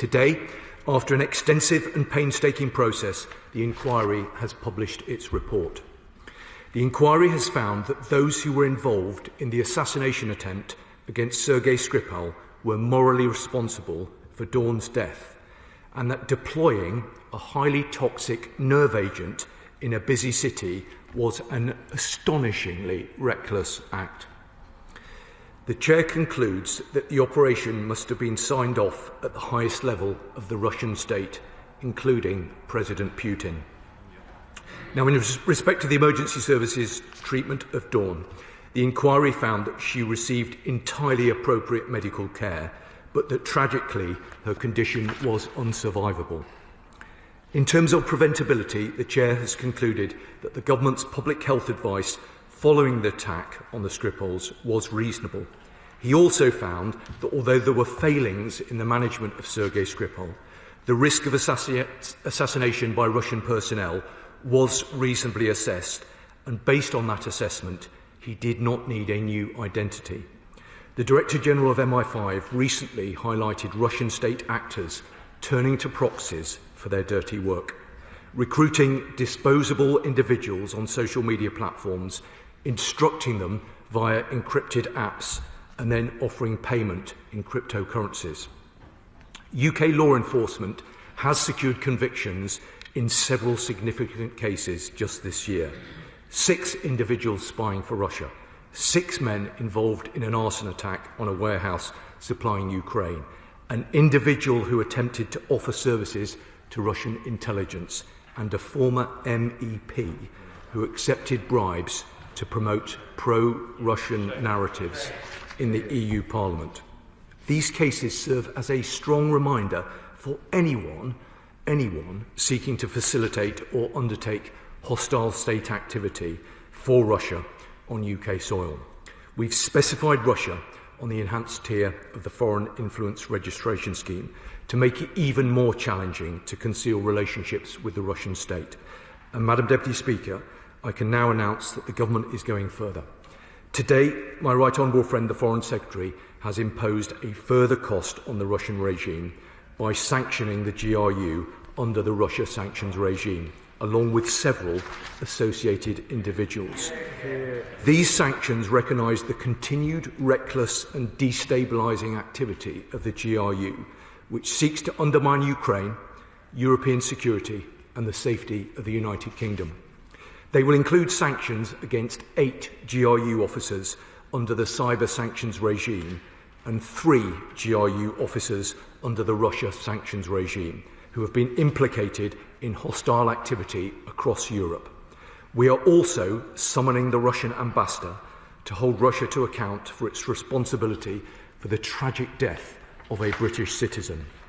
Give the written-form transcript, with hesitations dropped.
Today, after an extensive and painstaking process, the inquiry has published its report. The inquiry has found that those who were involved in the assassination attempt against Sergei Skripal were morally responsible for Dawn's death, and that deploying a highly toxic nerve agent in a busy city was an astonishingly reckless act. The Chair concludes that the operation must have been signed off at the highest level of the Russian state, including President Putin. Now, in respect to the emergency services treatment of Dawn, the inquiry found that she received entirely appropriate medical care, but that tragically her condition was unsurvivable. In terms of preventability, the Chair has concluded that the government's public health advice following the attack on the Skripals was reasonable. He also found that although there were failings in the management of Sergei Skripal, the risk of assassination by Russian personnel was reasonably assessed, and based on that assessment, he did not need a new identity. The Director General of MI5 recently highlighted Russian state actors turning to proxies for their dirty work, recruiting disposable individuals on social media platforms, instructing them via encrypted apps, and then offering payment in cryptocurrencies. UK law enforcement has secured convictions in several significant cases just this year. 6 individuals spying for Russia, 6 men involved in an arson attack on a warehouse supplying Ukraine, an individual who attempted to offer services to Russian intelligence, and a former MEP who accepted bribes to promote pro-Russian narratives in the EU Parliament. These cases serve as a strong reminder for anyone seeking to facilitate or undertake hostile state activity for Russia on UK soil. We've specified Russia on the enhanced tier of the Foreign Influence Registration Scheme to make it even more challenging to conceal relationships with the Russian state. And Madam Deputy Speaker, I can now announce that the government is going further. Today, my right honourable friend, the Foreign Secretary, has imposed a further cost on the Russian regime by sanctioning the GRU under the Russia sanctions regime, along with several associated individuals. These sanctions recognise the continued reckless and destabilising activity of the GRU, which seeks to undermine Ukraine, European security and the safety of the United Kingdom. They will include sanctions against 8 GRU officers under the cyber sanctions regime and 3 GRU officers under the Russia sanctions regime, who have been implicated in hostile activity across Europe. We are also summoning the Russian ambassador to hold Russia to account for its responsibility for the tragic death of a British citizen.